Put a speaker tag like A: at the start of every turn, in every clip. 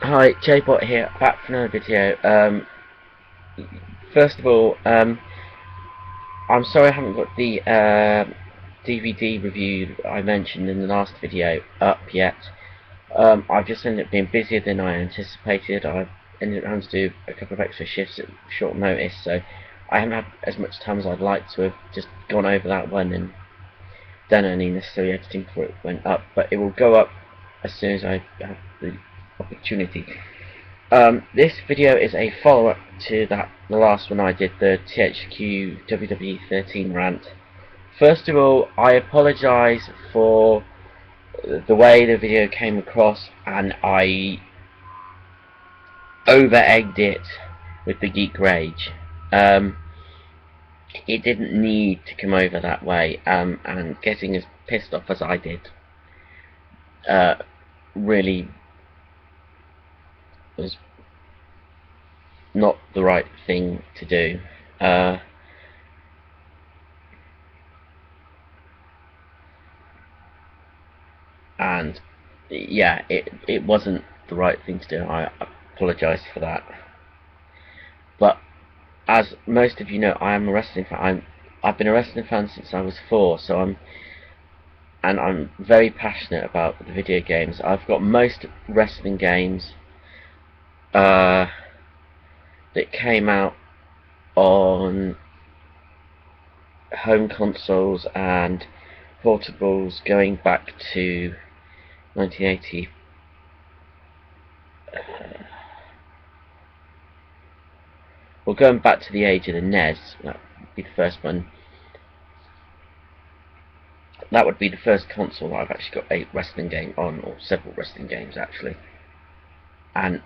A: Hi, JBot here, back for another video. First of all, I'm sorry I haven't got the DVD review I mentioned in the last video up yet. I've just ended up being busier than I anticipated. I've ended up having to do a couple of extra shifts at short notice, so I haven't had as much time as I'd like to have just gone over that one and done any necessary editing before it went up, but it will go up as soon as I have the opportunity. This video is a follow-up to the last one I did, the THQ WWE 13 rant. First of all, I apologise for the way the video came across, and I over-egged it with the geek rage. It didn't need to come over that way, and getting as pissed off as I did really was not the right thing to do. And yeah, it wasn't the right thing to do. I apologise for that. But as most of you know, I am a wrestling fan. I've been a wrestling fan since I was 4, so I'm very passionate about the video games. I've got most wrestling games that came out on home consoles and portables going back to 1980. Well, going back to the age of the NES, that would be the first one. That would be the first console that I've actually got a wrestling game on, or several wrestling games actually. And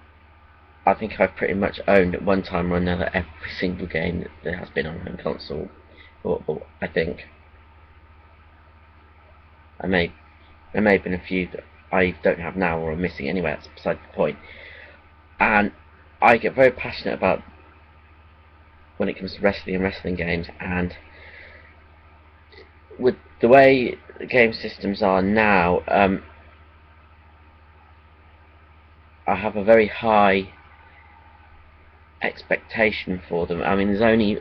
A: I think I've pretty much owned at one time or another every single game that there has been on home console. Or I think there may have been a few that I don't have now or are missing anyway. That's beside the point. And I get very passionate about when it comes to wrestling and wrestling games, and with the way the game systems are now, I have a very high expectation for them. I mean, there's only,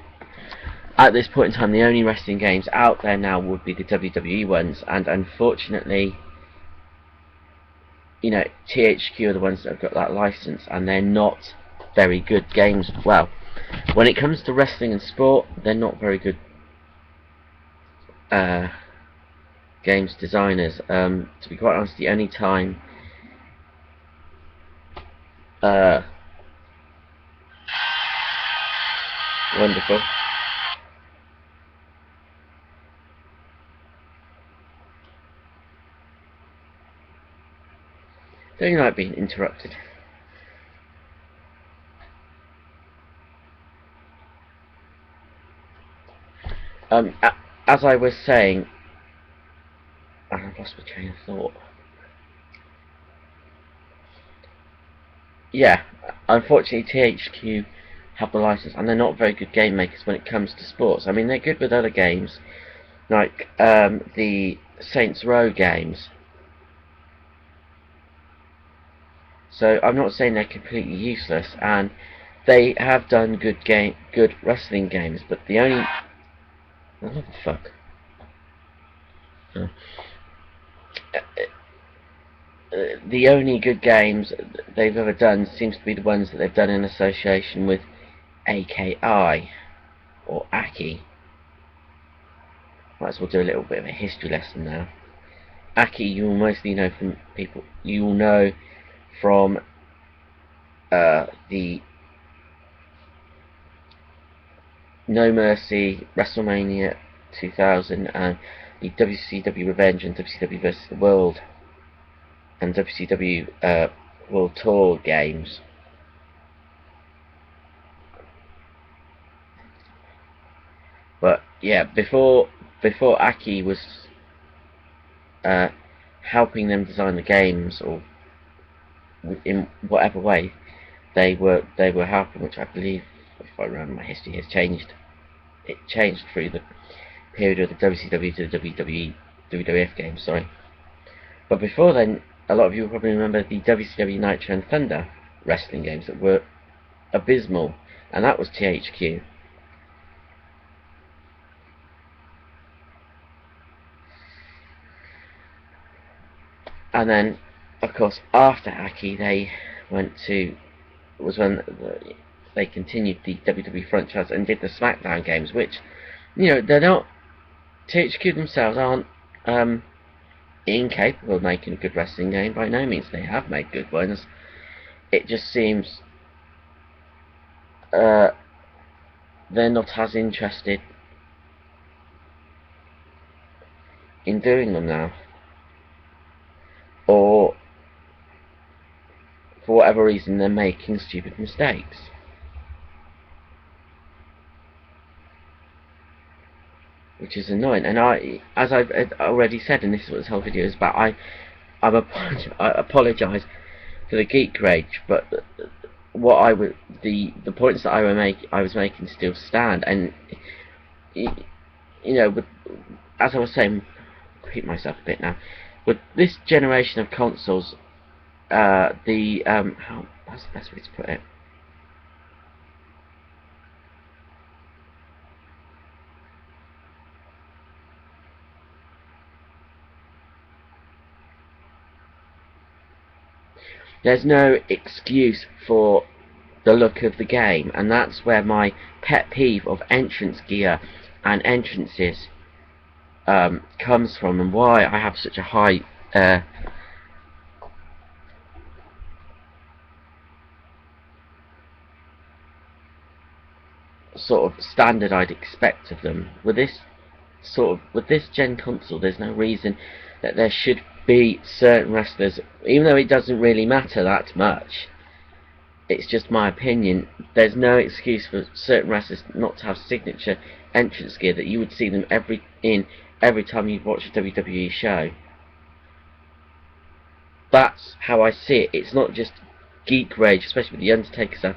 A: at this point in time, the only wrestling games out there now would be the WWE ones, and unfortunately, you know, THQ are the ones that have got that license, and they're not very good games. Well, when it comes to wrestling and sport, they're not very good games designers. To be quite honest, the only time wonderful. Don't you like being interrupted? As I was saying, I've lost my train of thought. Yeah, unfortunately THQ have the license, and they're not very good game makers when it comes to sports. I mean, they're good with other games, like the Saints Row games. So I'm not saying they're completely useless, and they have done good wrestling games, but the only... What the fuck? The only good games they've ever done seems to be the ones that they've done in association with AKI or Aki. Might as well do a little bit of a history lesson now. Aki, you will mostly know from people. You will know from the No Mercy, WrestleMania 2000, and the WCW Revenge and WCW vs. the World and WCW World Tour games. But yeah, before Aki was helping them design the games, or in whatever way they were helping, which I believe, if I remember my history, has changed. It changed through the period of the WCW to the WWE, WWF games, sorry. But before then, a lot of you will probably remember the WCW Nitro and Thunder. wrestling games that were abysmal, and that was THQ. And then, of course, after Aki, they went to was when they continued the WWE franchise and did the SmackDown games, which, you know, they're not, THQ themselves aren't incapable of making a good wrestling game. By no means, they have made good ones. It just seems they're not as interested in doing them now, or for whatever reason they're making stupid mistakes. Which is annoying, and as I've already said, and this is what this whole video is about, I apologise for the geek rage, but the points that I was making still stand, and you know, as I was saying, repeat myself a bit now, with this generation of consoles, how's the best way to put it? There's no excuse for the look of the game, and that's where my pet peeve of entrance gear and entrances comes from, and why I have such a high sort of standard I'd expect of them. With this gen console, there's no reason that there should be certain wrestlers, even though it doesn't really matter that much. It's just my opinion. There's no excuse for certain wrestlers not to have signature entrance gear that you would see them every time you watch a WWE show. That's how I see it. It's not just geek rage, especially with the Undertaker stuff.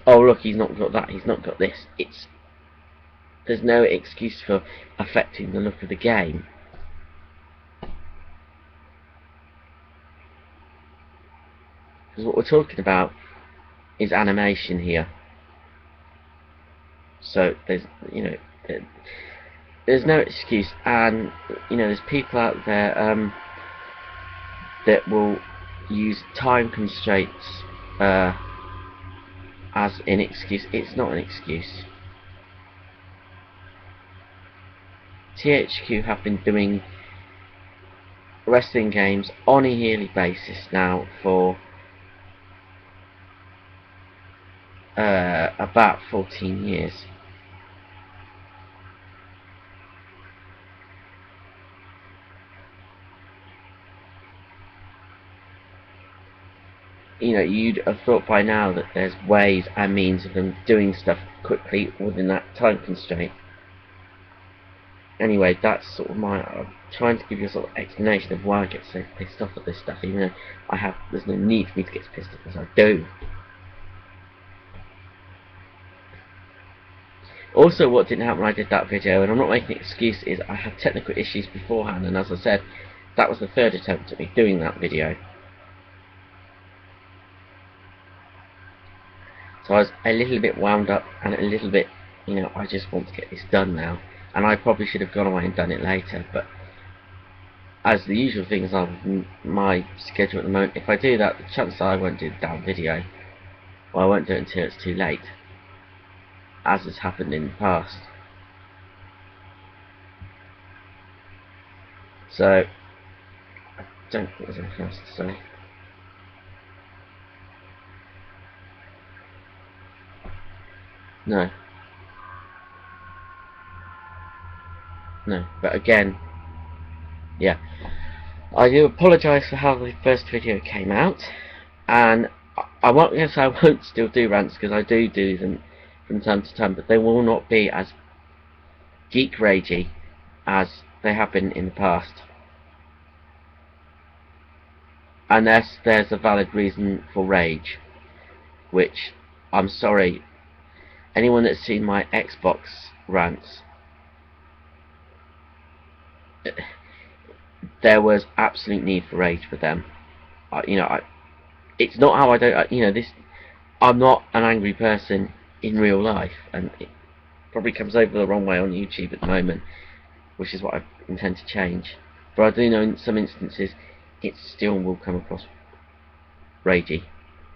A: Oh look, he's not got that, he's not got this. There's no excuse for affecting the look of the game. Because what we're talking about is animation here. So there's no excuse, and there's people out there that will use time constraints as an excuse. It's not an excuse. THQ have been doing wrestling games on a yearly basis now for about 14 years. You'd have thought by now that there's ways and means of them doing stuff quickly within that time constraint. Anyway, that's sort of I'm trying to give you a sort of explanation of why I get so pissed off at this stuff, even though there's no need for me to get pissed off as I do. Also, what didn't happen when I did that video, and I'm not making an excuse, is I had technical issues beforehand, and as I said, that was the third attempt at me doing that video. So I was a little bit wound up and a little bit, I just want to get this done now. And I probably should have gone away and done it later, but as the usual things are with my schedule at the moment, if I do that, the chances are I won't do the damn video. Well, I won't do it until it's too late, as has happened in the past. So, I don't think there's anything else to say. No, but again, yeah, I do apologise for how the first video came out, and I won't still do rants, because I do them from time to time, but they will not be as geek ragey as they have been in the past, unless there's a valid reason for rage, which, I'm sorry, anyone that's seen my Xbox rants, there was absolute need for rage for them. It's not how I don't. I'm not an angry person in real life, and it probably comes over the wrong way on YouTube at the moment, which is what I intend to change. But I do know in some instances it still will come across ragey,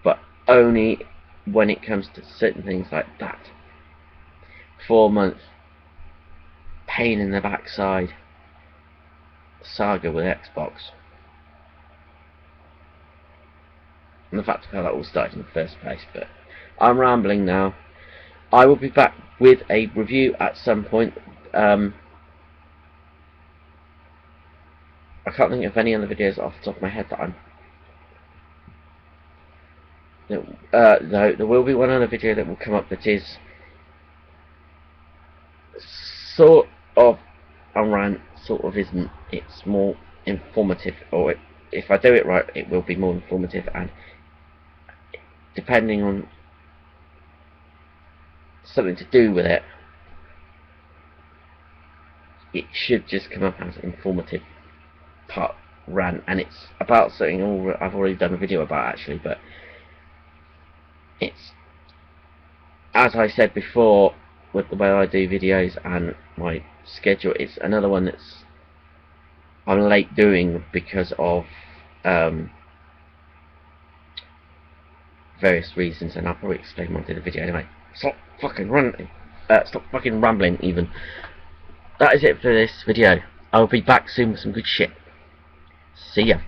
A: but only when it comes to certain things like that. 4 month pain in the backside saga with Xbox, and the fact of how that all started in the first place. But I'm rambling now. I will be back with a review at some point. I can't think of any other videos off the top of my head that I'm. There will be one other video that will come up that is sort of a rant, sort of isn't. It's more informative, or if I do it right, it will be more informative, and depending on something to do with it, it should just come up as informative part rant, and it's about something I've already done a video about actually, but it's, as I said before, with the way I do videos and my schedule, it's another one that's I'm late doing because of various reasons, and I'll probably explain when I do the video anyway. Stop fucking rambling even. That is it for this video. I'll be back soon with some good shit. See ya.